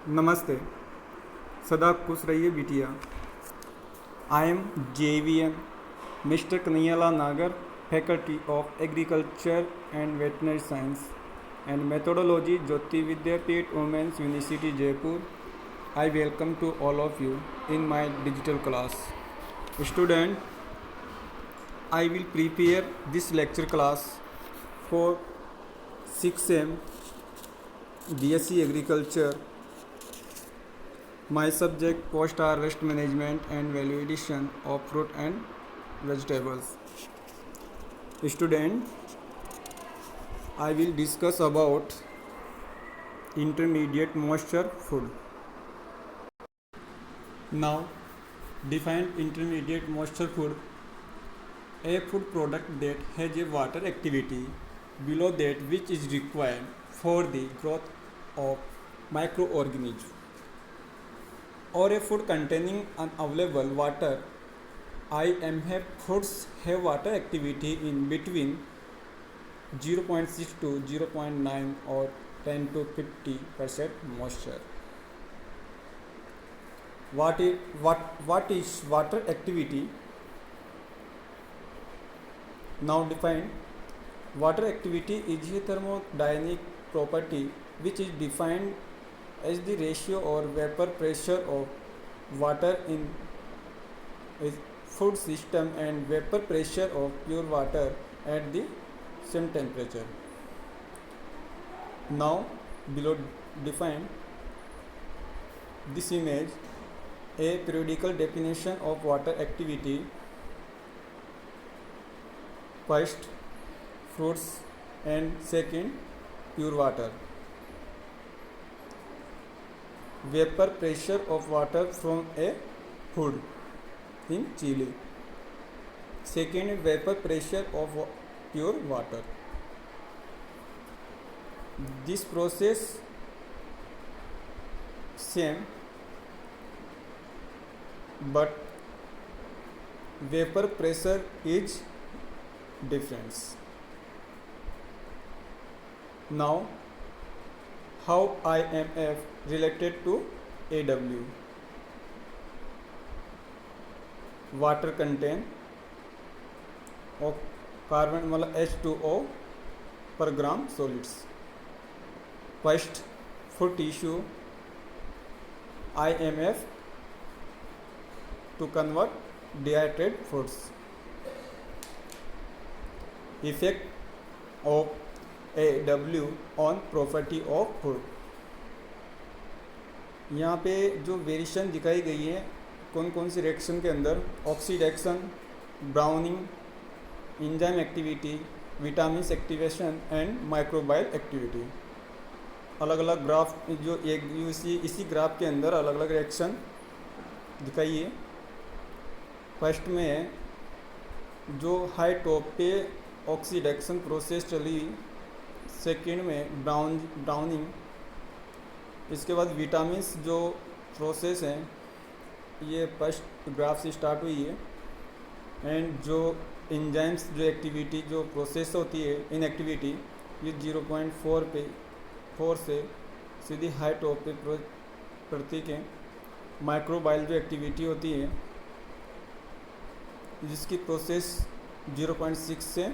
नमस्ते। सदा खुश रहिए बिटिया। I am JVM mister Kanhaiyalal Nagar, faculty of agriculture and veterinary science and methodology, Jyoti Vidyapeeth women's university Jaipur. I welcome to all of you in my digital class. Student, I will prepare this lecture class for 6M BSc Agriculture. My subject post harvest management and value addition of fruit and vegetables. Student, I will discuss about intermediate moisture food. Now, define intermediate moisture food: a food product that has a water activity below that which is required for the growth of microorganisms, or a food containing unavailable water. IMF foods have water activity in between 0.6 to 0.9 or 10 to 50% moisture. What is water activity? Now define. Water activity is a thermodynamic property which is defined as the ratio or vapor pressure of water in a food system and vapor pressure of pure water at the same temperature. Now below define this image a periodical definition of water activity. First, fruits, and second, pure water. Vapor pressure of water from a food in Chile. Second, vapor pressure of pure water. This process same, but vapor pressure is different. Now, how IMF related to AW? Water content of carbon H2O per gram solids. First, food tissue IMF to convert dehydrated foods. Effect of AW on property of food. यहाँ पे जो variation दिखाई गई है कौन कौन सी reaction के अंदर: oxidation, browning, enzyme activity, vitamins activation and microbial activity. अलग अलग ग्राफ जो इसी ग्राफ के अंदर अलग अलग रिएक्शन दिखाई है. फर्स्ट में जो हाई टॉप पे ऑक्सीडेशन प्रोसेस चली, सेकेंड में ब्राउनिंग, इसके बाद विटामिन्स जो प्रोसेस हैं ये फर्स्ट ग्राफ से स्टार्ट हुई है. एंड जो एंजाइम्स जो एक्टिविटी जो प्रोसेस होती है इन एक्टिविटी ये 0.4 से सीधी हाई टॉप पे प्रतीक है. माइक्रोबायल जो एक्टिविटी होती है जिसकी प्रोसेस 0.6 से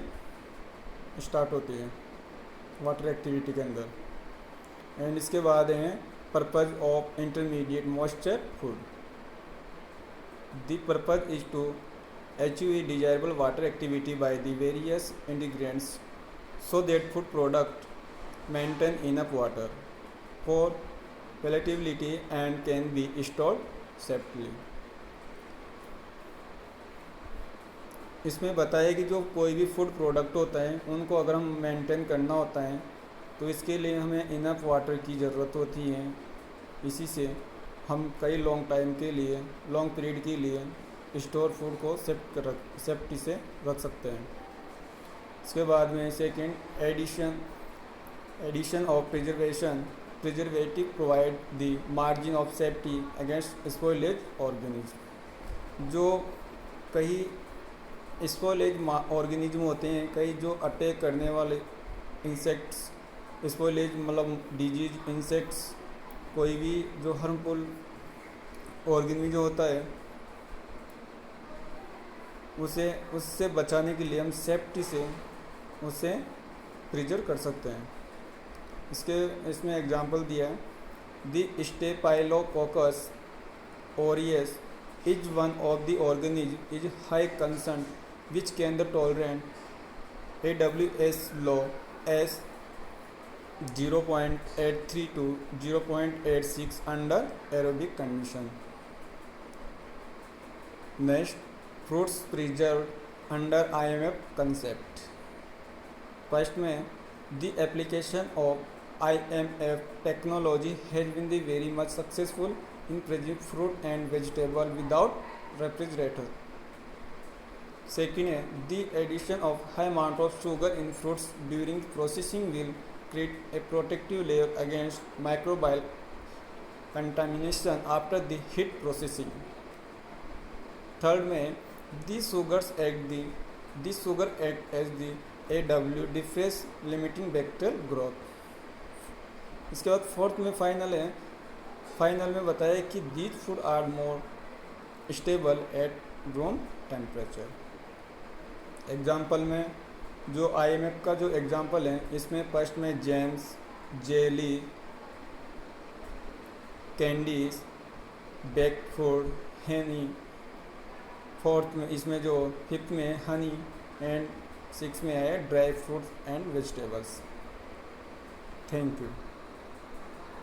स्टार्ट होती है वाटर एक्टिविटी के अंदर. एंड इसके बाद हैं purpose of intermediate moisture food. The purpose is to achieve desirable water activity by the various ingredients so that food product maintain enough water for palatability and can be stored safely. इसमें बताया कि जो कोई भी food product होता है उनको अगर हम मेंटेन करना होता है तो इसके लिए हमें इनफ वाटर की ज़रूरत होती है. इसी से हम कई लॉन्ग टाइम के लिए, लॉन्ग पीरियड के लिए स्टोर फूड को सेफ्टी से रख सकते हैं. इसके बाद में second, addition of preservative provide the margin of safety against spoilage organism. जो कई स्पॉइलेज ऑर्गेनिज्म होते हैं, कई जो अटैक करने वाले इंसेक्ट्स, स्पॉइलेज डिजीज इंसेक्ट्स कोई भी जो हार्मफुल ऑर्गेनिज्म जो होता है उसे उससे बचाने के लिए हम सेफ्टी से उसे प्रिजर्व कर सकते हैं। इसमें एग्जांपल दिया है, the staphylococcus aureus is one of the organism is high concern which can the tolerant AWS law as 0.83 to 0.86 under aerobic condition. Next, fruits preserved under IMF concept. First में the application of IMF technology has been the very much successful in preserving fruit and vegetable without refrigerator. Second है the addition of high amount of sugar in fruits during processing will create a protective layer against microbial contamination after the heat processing. Third में these sugars act as the AW difference limiting bacterial growth. इसके बाद fourth में final में बताया कि these food are more stable at room temperature. Example में जो IMF का जो एग्जाम्पल है, इसमें फर्स्ट में jams, jelly, candies, baked food, honey, fourth में इसमें जो फिफ्थ में हनी एंड सिक्स में है dry fruits and vegetables. Thank you.